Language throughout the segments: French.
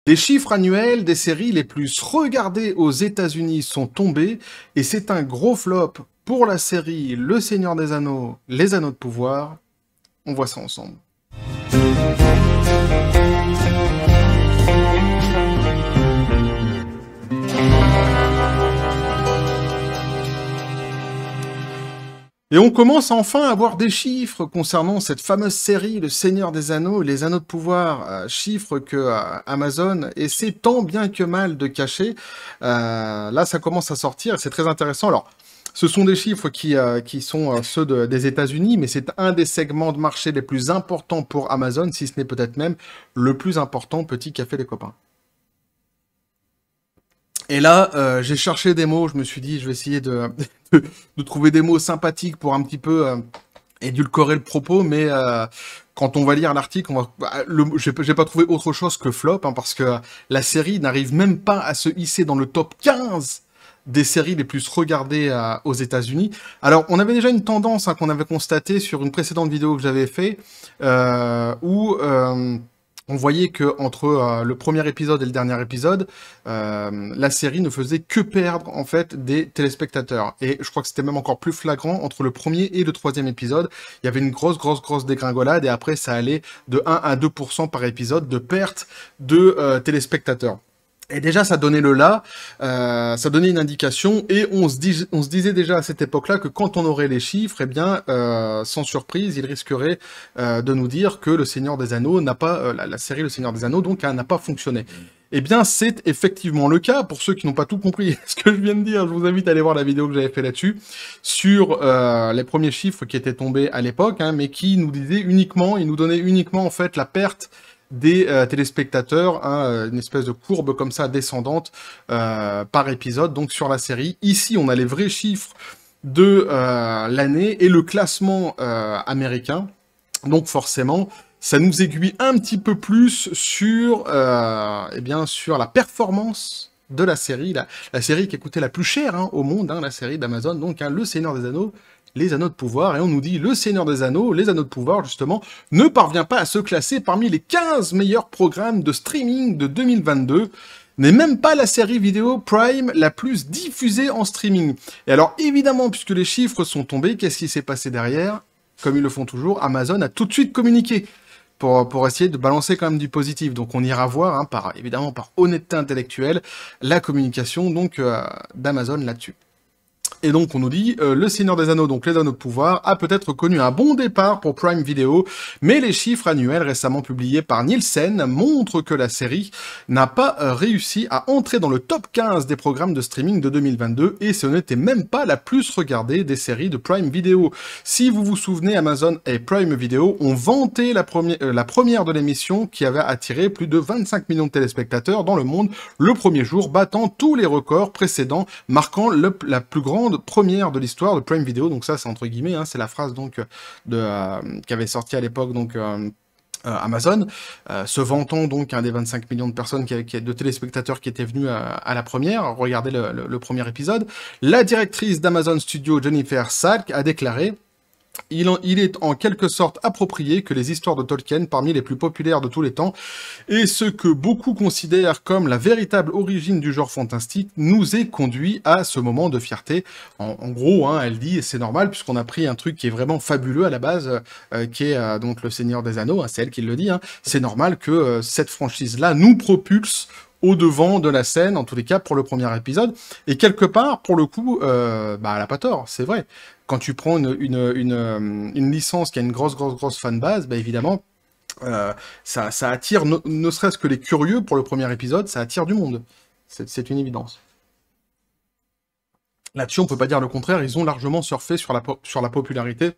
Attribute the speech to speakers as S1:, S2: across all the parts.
S1: Les chiffres annuels des séries les plus regardées aux États-Unis sont tombés et c'est un gros flop pour la série Le Seigneur des Anneaux, Les Anneaux de Pouvoir. On voit ça ensemble. Et on commence enfin à avoir des chiffres concernant cette fameuse série, Le Seigneur des Anneaux, Les Anneaux de Pouvoir, chiffres que Amazon essaie tant bien que mal de cacher. Là, ça commence à sortir et c'est très intéressant. Alors, ce sont des chiffres qui sont ceux des États-Unis, mais c'est un des segments de marché les plus importants pour Amazon, si ce n'est peut-être même le plus important, petit café les copains. Et là, j'ai cherché des mots, je me suis dit, je vais essayer de trouver des mots sympathiques pour un petit peu édulcorer le propos, mais quand on va lire l'article, j'ai pas trouvé autre chose que flop, hein, parce que la série n'arrive même pas à se hisser dans le top 15 des séries les plus regardées aux États-Unis. Alors, on avait déjà une tendance qu'on avait constatée sur une précédente vidéo que j'avais fait, où on voyait que entre le premier épisode et le dernier épisode, la série ne faisait que perdre en fait des téléspectateurs. Et je crois que c'était même encore plus flagrant entre le premier et le troisième épisode. Il y avait une grosse dégringolade et après ça allait de 1 à 2% par épisode de perte de téléspectateurs. Et déjà, ça donnait le là, ça donnait une indication, et on se disait déjà à cette époque-là que quand on aurait les chiffres, eh bien, sans surprise, il risquerait de nous dire que Le Seigneur des Anneaux n'a pas, la série Le Seigneur des Anneaux, donc, n'a pas fonctionné. Eh bien, c'est effectivement le cas. Pour ceux qui n'ont pas tout compris ce que je viens de dire, je vous invite à aller voir la vidéo que j'avais fait là-dessus, sur les premiers chiffres qui étaient tombés à l'époque, hein, mais qui nous disaient uniquement, ils nous donnaient uniquement, en fait, la perte des téléspectateurs, hein, une espèce de courbe comme ça descendante par épisode, donc sur la série. Ici, on a les vrais chiffres de l'année et le classement américain. Donc forcément, ça nous aiguille un petit peu plus sur, eh bien, sur la performance de la série, la série qui a coûté la plus chère au monde, hein, la série d'Amazon, donc Le Seigneur des Anneaux, Les Anneaux de Pouvoir, et on nous dit Le Seigneur des Anneaux, Les Anneaux de Pouvoir, justement, ne parvient pas à se classer parmi les 15 meilleurs programmes de streaming de 2022, n'est même pas la série vidéo Prime la plus diffusée en streaming. Et alors, évidemment, puisque les chiffres sont tombés, qu'est-ce qui s'est passé derrière? Comme ils le font toujours, Amazon a tout de suite communiqué pour essayer de balancer quand même du positif. Donc on ira voir, hein, évidemment par honnêteté intellectuelle, la communication donc d'Amazon là-dessus. Et donc on nous dit, Le Seigneur des Anneaux, donc Les Anneaux de Pouvoir, a peut-être connu un bon départ pour Prime Video, mais les chiffres annuels récemment publiés par Nielsen montrent que la série n'a pas réussi à entrer dans le top 15 des programmes de streaming de 2022, et ce n'était même pas la plus regardée des séries de Prime Video. Si vous vous souvenez, Amazon et Prime Video ont vanté la première de l'émission qui avait attiré plus de 25 millions de téléspectateurs dans le monde le premier jour, battant tous les records précédents, marquant la plus grande première de l'histoire de Prime Video. Donc ça, c'est entre guillemets, hein, c'est la phrase donc qui avait sorti à l'époque donc Amazon, se vantant donc des 25 millions de personnes, de téléspectateurs qui étaient venus à la première, regarder le premier épisode. La directrice d'Amazon Studio, Jennifer Salk, a déclaré: il est en quelque sorte approprié que les histoires de Tolkien, parmi les plus populaires de tous les temps, et ce que beaucoup considèrent comme la véritable origine du genre fantastique, nous ait conduit à ce moment de fierté. En gros, hein, elle dit, c'est normal, puisqu'on a pris un truc qui est vraiment fabuleux à la base, qui est donc Le Seigneur des Anneaux, hein, c'est elle qui le dit, hein, c'est normal que cette franchise-là nous propulse au devant de la scène, en tous les cas pour le premier épisode, et quelque part, pour le coup, elle a pas tort, c'est vrai. Quand tu prends une licence qui a une grosse fanbase, évidemment, ça attire, ne serait-ce que les curieux pour le premier épisode, ça attire du monde. C'est une évidence. Là-dessus, on peut pas dire le contraire, ils ont largement surfé sur la popularité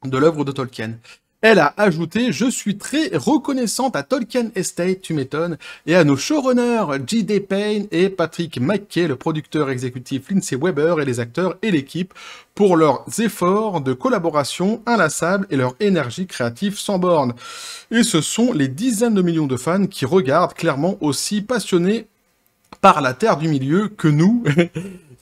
S1: de l'œuvre de Tolkien. Elle a ajouté: je suis très reconnaissante à Tolkien Estate, tu m'étonnes, et à nos showrunners J.D. Payne et Patrick McKay, le producteur exécutif Lindsay Weber et les acteurs et l'équipe, pour leurs efforts de collaboration inlassables et leur énergie créative sans borne. Et ce sont les dizaines de millions de fans qui regardent, clairement aussi passionnés par la Terre du Milieu que nous.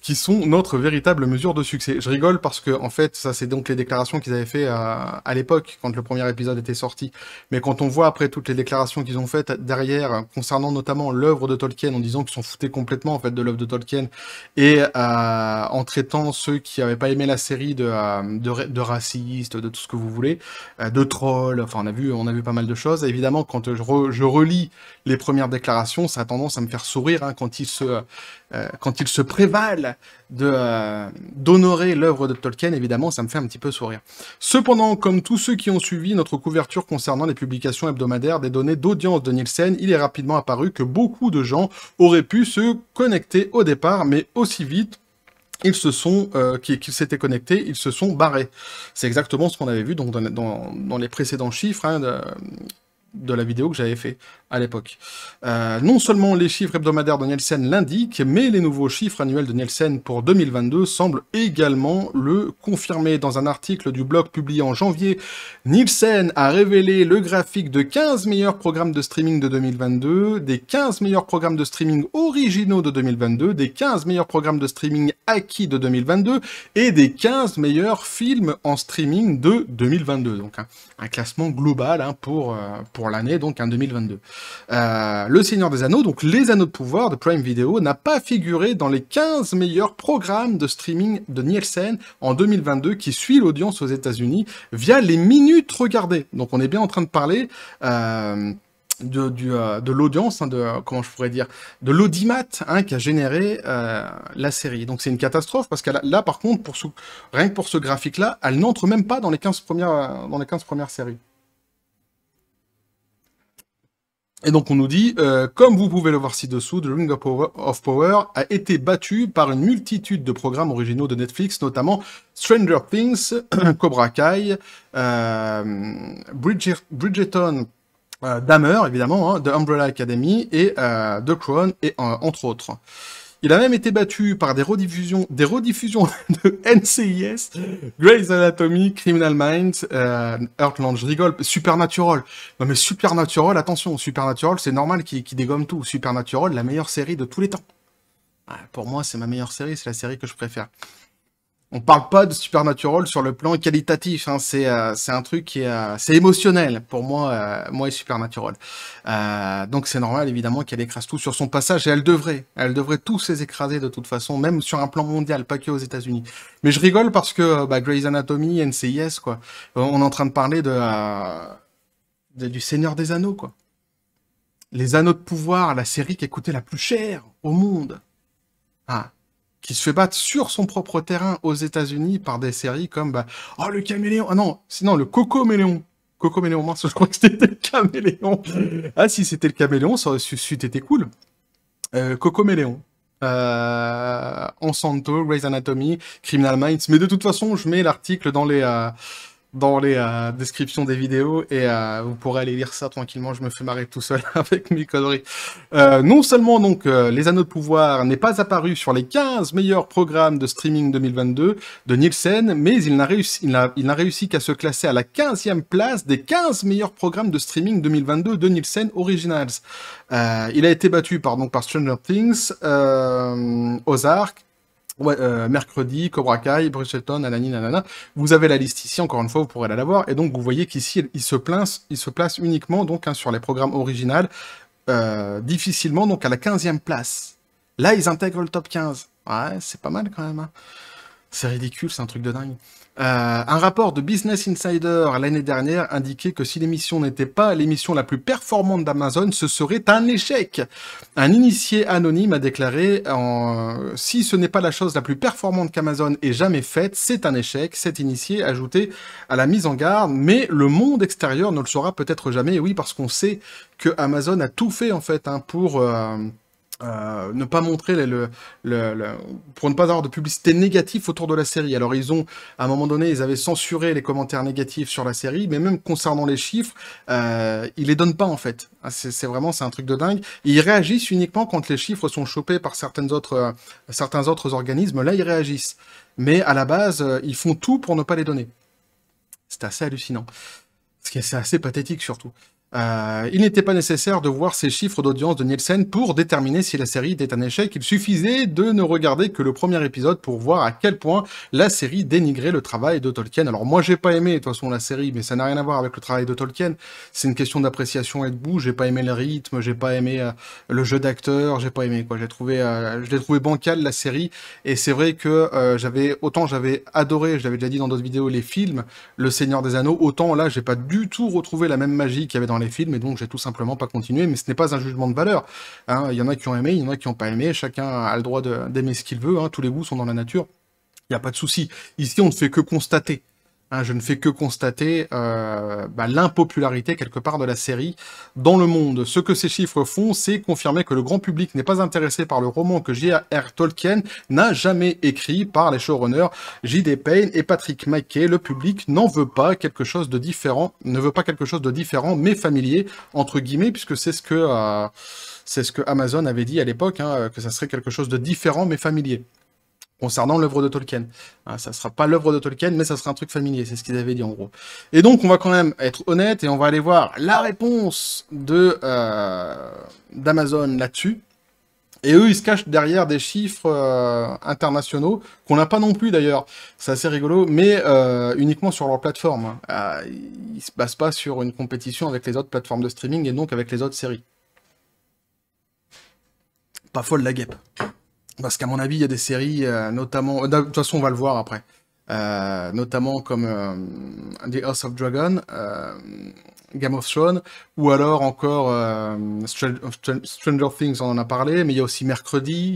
S1: qui sont notre véritable mesure de succès. Je rigole parce que, en fait, ça c'est donc les déclarations qu'ils avaient fait à l'époque, quand le premier épisode était sorti. Mais quand on voit après toutes les déclarations qu'ils ont faites derrière, concernant notamment l'œuvre de Tolkien, en disant qu'ils s'en foutaient complètement en fait de l'œuvre de Tolkien, et en traitant ceux qui n'avaient pas aimé la série de racistes, de tout ce que vous voulez, de trolls, enfin on a vu pas mal de choses. Et évidemment, quand je relis les premières déclarations, ça a tendance à me faire sourire hein, quand ils se prévalent d'honorer l'œuvre de Tolkien, évidemment, ça me fait un petit peu sourire. Cependant, comme tous ceux qui ont suivi notre couverture concernant les publications hebdomadaires des données d'audience de Nielsen, il est rapidement apparu que beaucoup de gens auraient pu se connecter au départ, mais aussi vite ils s'étaient connectés, ils se sont barrés. C'est exactement ce qu'on avait vu donc, dans les précédents chiffres hein, de la vidéo que j'avais fait à l'époque. Non seulement les chiffres hebdomadaires de Nielsen l'indiquent, mais les nouveaux chiffres annuels de Nielsen pour 2022 semblent également le confirmer. Dans un article du blog publié en janvier, Nielsen a révélé le graphique de 15 meilleurs programmes de streaming de 2022, des 15 meilleurs programmes de streaming originaux de 2022, des 15 meilleurs programmes de streaming acquis de 2022 et des 15 meilleurs films en streaming de 2022. Donc un classement global hein, pour l'année, donc un 2022. Le Seigneur des Anneaux, donc les Anneaux de Pouvoir de Prime Video, n'a pas figuré dans les 15 meilleurs programmes de streaming de Nielsen en 2022 qui suit l'audience aux États-Unis via les minutes regardées. Donc on est bien en train de parler de l'audience, hein, comment je pourrais dire, de l'audimat hein, qui a généré la série. Donc c'est une catastrophe parce que là par contre, rien que pour ce graphique-là, elle n'entre même pas dans les 15 premières séries. Et donc on nous dit, comme vous pouvez le voir ci-dessous, The Ring of Power a été battu par une multitude de programmes originaux de Netflix, notamment Stranger Things, Cobra Kai, Bridgerton, Dahmer évidemment, hein, The Umbrella Academy et The Crown, et entre autres. Il a même été battu par des rediffusions de NCIS, Grey's Anatomy, Criminal Minds, Heartland, je rigole, Supernatural. Non mais Supernatural, attention, Supernatural, c'est normal qu'il dégomme tout. Supernatural, la meilleure série de tous les temps. Pour moi, c'est ma meilleure série, c'est la série que je préfère. On parle pas de Supernatural sur le plan qualitatif, hein, c'est un truc qui est c'est émotionnel pour moi, moi et Supernatural. Donc c'est normal évidemment qu'elle écrase tout sur son passage et elle devrait tous les écraser de toute façon, même sur un plan mondial, pas que aux États-Unis. Mais je rigole parce que Grey's Anatomy, NCIS quoi, on est en train de parler du Seigneur des Anneaux quoi. Les Anneaux de Pouvoir, la série qui a coûté la plus chère au monde. Qui se fait battre sur son propre terrain aux États-Unis par des séries comme oh le Caméléon, sinon le Cocoméléon. Cocoméléon, mince, je crois que c'était le Caméléon. Ah si c'était le Caméléon, ça aurait été cool. Cocoméléon. Encanto, Grey's Anatomy, Criminal Minds, mais de toute façon, je mets l'article dans les descriptions des vidéos et vous pourrez aller lire ça tranquillement, je me fais marrer tout seul avec mes conneries. Non seulement donc les Anneaux de Pouvoir n'est pas apparu sur les 15 meilleurs programmes de streaming 2022 de Nielsen, mais il n'a réussi qu'à se classer à la 15e place des 15 meilleurs programmes de streaming 2022 de Nielsen Originals. Il a été battu par Stranger Things, Ozark, mercredi, Cobra Kai, Bridgerton, nanani, nanana. Vous avez la liste ici, encore une fois, vous pourrez la voir. Et donc, vous voyez qu'ici, il se place uniquement donc sur les programmes originaux, difficilement donc à la 15e place. Là, ils intègrent le top 15. Ouais, c'est pas mal quand même. Hein. C'est ridicule, c'est un truc de dingue. Un rapport de Business Insider l'année dernière indiquait que si l'émission n'était pas l'émission la plus performante d'Amazon, ce serait un échec. Un initié anonyme a déclaré « Si ce n'est pas la chose la plus performante qu'Amazon ait jamais faite, c'est un échec. » Cet initié ajoutait à la mise en garde « Mais le monde extérieur ne le saura peut-être jamais. » Et oui, parce qu'on sait que Amazon a tout fait en fait hein, pour... ne pas montrer pour ne pas avoir de publicité négative autour de la série. Alors ils ont, à un moment donné, ils avaient censuré les commentaires négatifs sur la série, mais même concernant les chiffres, ils les donnent pas en fait. C'est un truc de dingue. Et ils réagissent uniquement quand les chiffres sont chopés par certains autres organismes. Là, ils réagissent. Mais à la base, ils font tout pour ne pas les donner. C'est assez hallucinant. C'est assez pathétique surtout. Il n'était pas nécessaire de voir ces chiffres d'audience de Nielsen pour déterminer si la série était un échec. Il suffisait de ne regarder que le premier épisode pour voir à quel point la série dénigrait le travail de Tolkien. Alors moi j'ai pas aimé de toute façon la série, mais ça n'a rien à voir avec le travail de Tolkien. C'est une question d'appréciation et de goût. J'ai pas aimé le rythme, j'ai pas aimé le jeu d'acteur, j'ai pas aimé quoi. Je l'ai trouvé bancal la série. Et c'est vrai que j'avais adoré, je l'avais déjà dit dans d'autres vidéos, les films, Le Seigneur des Anneaux. Autant là j'ai pas du tout retrouvé la même magie qu'il y avait dans les films, et donc j'ai tout simplement pas continué, mais ce n'est pas un jugement de valeur. Hein. Il y en a qui ont aimé, il y en a qui n'ont pas aimé, chacun a le droit d'aimer ce qu'il veut, hein. Tous les goûts sont dans la nature, il n'y a pas de souci. Ici, on ne fait que constater. Hein, je ne fais que constater l'impopularité quelque part de la série dans le monde. Ce que ces chiffres font, c'est confirmer que le grand public n'est pas intéressé par le roman que J.R.R. Tolkien n'a jamais écrit par les showrunners J.D. Payne et Patrick McKay. Le public n'en veut pas quelque chose de différent, ne veut pas quelque chose de différent mais familier entre guillemets, puisque c'est ce que Amazon avait dit à l'époque, hein, que ça serait quelque chose de différent mais familier concernant l'œuvre de Tolkien. Hein, ça sera pas l'œuvre de Tolkien, mais ça sera un truc familier, c'est ce qu'ils avaient dit en gros. Et donc, on va quand même être honnête et on va aller voir la réponse d'Amazon là-dessus. Et eux, ils se cachent derrière des chiffres internationaux, qu'on n'a pas non plus d'ailleurs, c'est assez rigolo, mais uniquement sur leur plateforme. Hein. Ils se basent pas sur une compétition avec les autres plateformes de streaming et donc avec les autres séries. Pas folle la guêpe. Parce qu'à mon avis, il y a des séries, notamment... De toute façon, on va le voir après. Notamment comme The House of Dragon, Game of Thrones, ou alors encore Stranger Things, on en a parlé, mais il y a aussi Mercredi,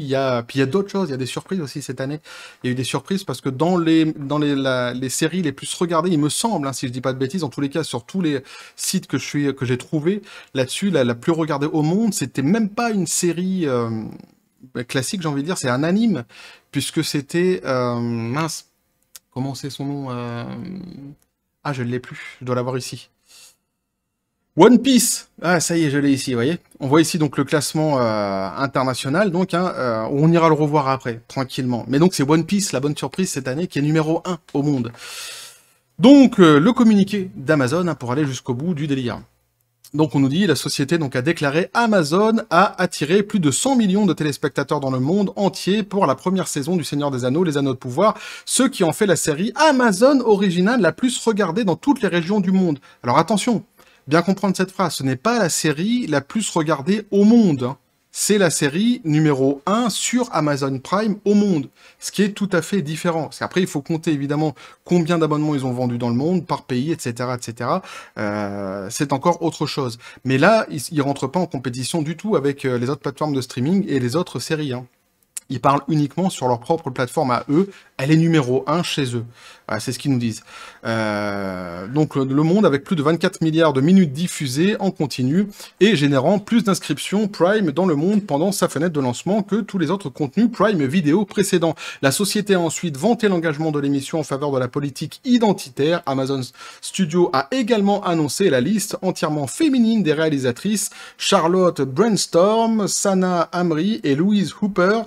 S1: puis il y a d'autres choses, il y a des surprises aussi cette année. Il y a eu des surprises parce que dans les séries les plus regardées, il me semble, hein, si je dis pas de bêtises, en tous les cas, sur tous les sites que j'ai trouvés, là-dessus, la plus regardée au monde, c'était même pas une série... classique, j'ai envie de dire, c'est un anime, puisque c'était... mince, comment c'est son nom Ah, je ne l'ai plus, je dois l'avoir ici. One Piece. Ah, ça y est, je l'ai ici, vous voyez. On voit ici donc le classement international, donc hein, on ira le revoir après, tranquillement. Mais donc c'est One Piece, la bonne surprise cette année, qui est numéro 1 au monde. Donc le communiqué d'Amazon, hein, pour aller jusqu'au bout du délire. Donc on nous dit, la société donc a déclaré Amazon a attiré plus de 100 millions de téléspectateurs dans le monde entier pour la première saison du Seigneur des Anneaux, les Anneaux de Pouvoir, ce qui en fait la série Amazon originale la plus regardée dans toutes les régions du monde. Alors attention, bien comprendre cette phrase, ce n'est pas la série la plus regardée au monde, hein. C'est la série numéro 1 sur Amazon Prime au monde, ce qui est tout à fait différent. Parce qu'après, il faut compter évidemment combien d'abonnements ils ont vendus dans le monde, par pays, etc. etc. C'est encore autre chose. Mais là, ils ne rentrent pas en compétition du tout avec les autres plateformes de streaming et les autres séries, hein. Ils parlent uniquement sur leur propre plateforme à eux. Elle est numéro 1 chez eux. Voilà, c'est ce qu'ils nous disent. Donc le monde avec plus de 24 milliards de minutes diffusées en continu et générant plus d'inscriptions Prime dans le monde pendant sa fenêtre de lancement que tous les autres contenus Prime vidéo précédents. La société a ensuite vanté l'engagement de l'émission en faveur de la politique identitaire. Amazon Studios a également annoncé la liste entièrement féminine des réalisatrices Charlotte Brainstorm, Sana Amri et Louise Hooper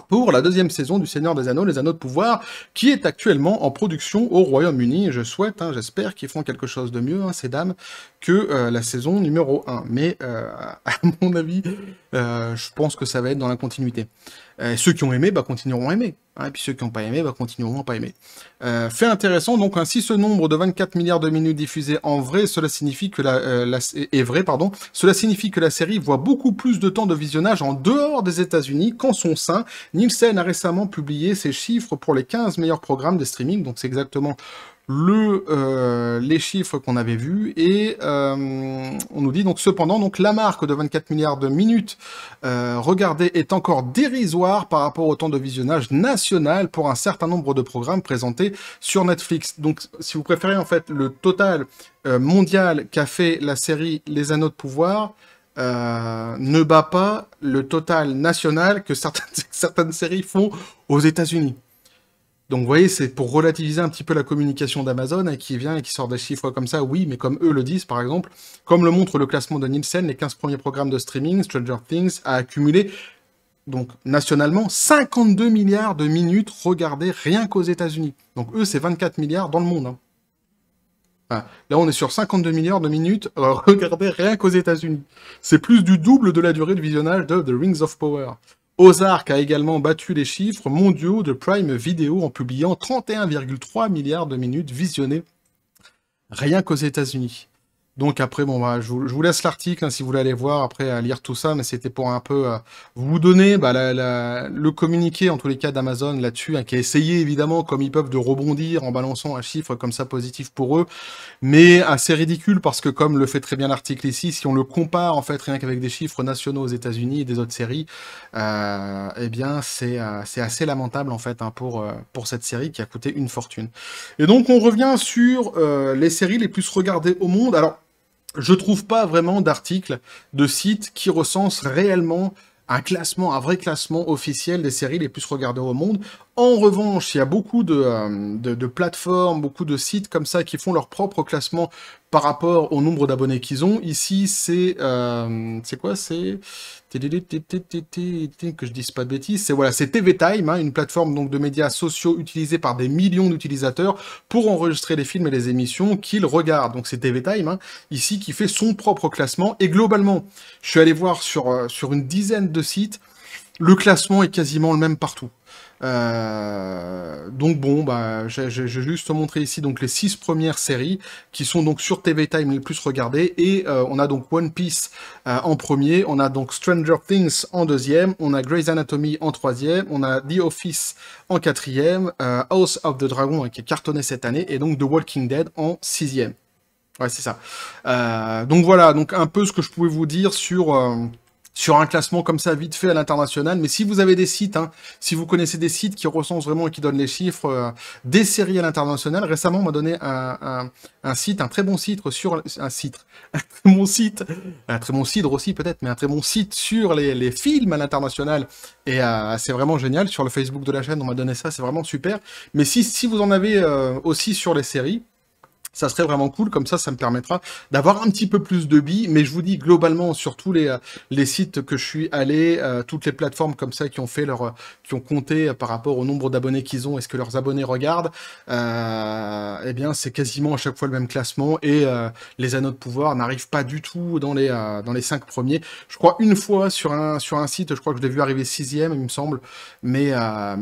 S1: pour la deuxième saison du Seigneur des Anneaux, les Anneaux de Pouvoir, qui est actuellement en production au Royaume-Uni. Je souhaite, hein, j'espère qu'ils feront quelque chose de mieux, hein, ces dames, que la saison numéro 1. Mais, à mon avis, je pense que ça va être dans la continuité. Ceux qui ont aimé, continueront à aimer. Hein, et puis ceux qui n'ont pas aimé, continueront à pas aimer. Fait intéressant, donc, ainsi ce nombre de 24 milliards de minutes diffusées en vrai, cela signifie que cela signifie que la série voit beaucoup plus de temps de visionnage en dehors des États-Unis qu'en son sein. Nielsen a récemment publié ses chiffres pour les 15 meilleurs programmes de streaming, donc c'est exactement les chiffres qu'on avait vus, et on nous dit donc cependant donc la marque de 24 milliards de minutes regardées est encore dérisoire par rapport au temps de visionnage national pour un certain nombre de programmes présentés sur Netflix. Donc si vous préférez en fait le total mondial qu'a fait la série Les Anneaux de Pouvoir ne bat pas le total national que certaines séries font aux États-Unis. Donc vous voyez, c'est pour relativiser un petit peu la communication d'Amazon, hein, qui vient et qui sort des chiffres comme ça, oui, mais comme eux le disent par exemple, comme le montre le classement de Nielsen, les 15 premiers programmes de streaming, Stranger Things a accumulé, donc nationalement, 52 milliards de minutes regardées rien qu'aux États-Unis. Donc eux, c'est 24 milliards dans le monde, hein. Ah, là, on est sur 52 milliards de minutes. Regardez, rien qu'aux États-Unis. C'est plus du double de la durée de visionnage de The Rings of Power. Ozark a également battu les chiffres mondiaux de Prime Video en publiant 31,3 milliards de minutes visionnées rien qu'aux États-Unis. Donc après, bon, bah, je vous laisse l'article hein, si vous voulez aller voir, après à lire tout ça, mais c'était pour un peu vous donner bah, le communiqué, en tous les cas, d'Amazon là-dessus, hein, qui a essayé évidemment, comme ils peuvent, de rebondir en balançant un chiffre comme ça positif pour eux, mais assez ridicule parce que, comme le fait très bien l'article ici, si on le compare en fait rien qu'avec des chiffres nationaux aux États-Unis et des autres séries, eh bien c'est assez lamentable en fait hein, pour cette série qui a coûté une fortune. Et donc on revient sur les séries les plus regardées au monde. Alors je trouve pas vraiment d'articles, de sites qui recensent réellement un classement, un vrai classement officiel des séries les plus regardées au monde. En revanche, il y a beaucoup de plateformes, beaucoup de sites comme ça qui font leur propre classement par rapport au nombre d'abonnés qu'ils ont. Ici, c'est quoi? C'est que je dise pas de bêtises. C'est TV Time, hein, une plateforme donc de médias sociaux utilisée par des millions d'utilisateurs pour enregistrer les films et les émissions qu'ils regardent. Donc c'est TV Time, hein, ici qui fait son propre classement. Et globalement, je suis allé voir sur une dizaine de sites, le classement est quasiment le même partout. Donc bon, bah, j'ai juste montré ici donc les 6 premières séries qui sont donc sur TV Time les plus regardées et on a donc One Piece en premier, on a donc Stranger Things en deuxième, on a Grey's Anatomy en troisième, on a The Office en quatrième, House of the Dragon hein, qui est cartonné cette année et donc The Walking Dead en sixième. Ouais, c'est ça. Donc voilà, donc un peu ce que je pouvais vous dire sur un classement comme ça, vite fait à l'international. Mais si vous avez des sites, hein, si vous connaissez des sites qui recensent vraiment et qui donnent les chiffres des séries à l'international, récemment, on m'a donné un site, un très bon site sur... Un site, un très bon site, un très bon cidre aussi peut-être, mais un très bon site sur les films à l'international. Et c'est vraiment génial. Sur le Facebook de la chaîne, on m'a donné ça, c'est vraiment super. Mais si vous en avez aussi sur les séries, ça serait vraiment cool, comme ça me permettra d'avoir un petit peu plus de billes, mais je vous dis globalement sur tous les sites que je suis allé, toutes les plateformes comme ça qui ont fait qui ont compté par rapport au nombre d'abonnés qu'ils ont et ce que leurs abonnés regardent, eh bien c'est quasiment à chaque fois le même classement et les Anneaux de Pouvoir n'arrivent pas du tout dans les 5 premiers. Je crois une fois sur un site, je crois que je l'ai vu arriver 6e, il me semble, mais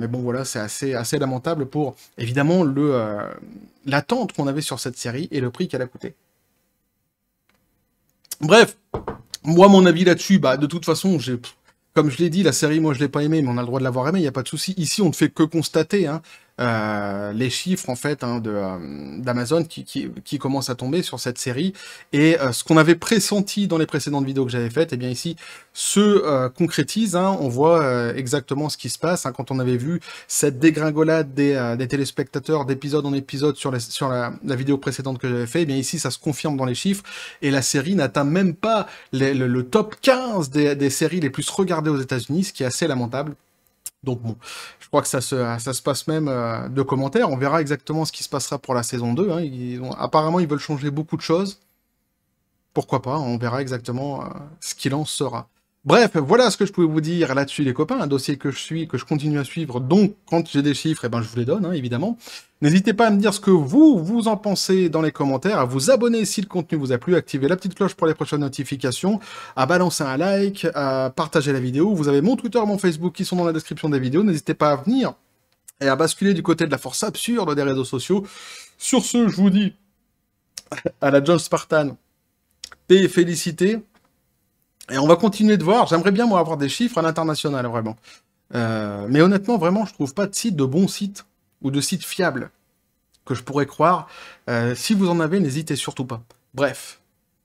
S1: bon voilà, c'est assez lamentable pour évidemment l'attente qu'on avait sur cette série et le prix qu'elle a coûté. Bref, moi mon avis là-dessus, bah de toute façon, comme je l'ai dit, la série, moi je l'ai pas aimée, mais on a le droit de l'avoir aimée, il n'y a pas de souci. Ici, on ne fait que constater hein, les chiffres en fait hein, d'Amazon qui commencent à tomber sur cette série et ce qu'on avait pressenti dans les précédentes vidéos que j'avais faites, et eh bien ici se concrétise. Hein, on voit exactement ce qui se passe hein, quand on avait vu cette dégringolade des téléspectateurs d'épisode en épisode sur la vidéo précédente que j'avais fait. Et eh bien ici, ça se confirme dans les chiffres et la série n'atteint même pas le top 15 des séries les plus regardées aux États-Unis, ce qui est assez lamentable. Donc bon, je crois que ça se passe même de commentaires. On verra exactement ce qui se passera pour la saison 2. Hein. Apparemment, ils veulent changer beaucoup de choses. Pourquoi pas, on verra exactement ce qu'il en sera. Bref, voilà ce que je pouvais vous dire là-dessus, les copains. Un dossier que je continue à suivre. Donc, quand j'ai des chiffres, eh ben, je vous les donne, hein, évidemment. N'hésitez pas à me dire ce que vous en pensez dans les commentaires, à vous abonner si le contenu vous a plu, à activer la petite cloche pour les prochaines notifications, à balancer un like, à partager la vidéo. Vous avez mon Twitter, mon Facebook qui sont dans la description des vidéos. N'hésitez pas à venir et à basculer du côté de la force absurde des réseaux sociaux. Sur ce, je vous dis à la John Spartan, paix et félicité. Et on va continuer de voir. J'aimerais bien, moi, avoir des chiffres à l'international, vraiment. Mais honnêtement, vraiment, je trouve pas de site, de bons sites, ou de sites fiables, que je pourrais croire. Si vous en avez, n'hésitez surtout pas. Bref.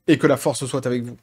S1: Et que la force soit avec vous.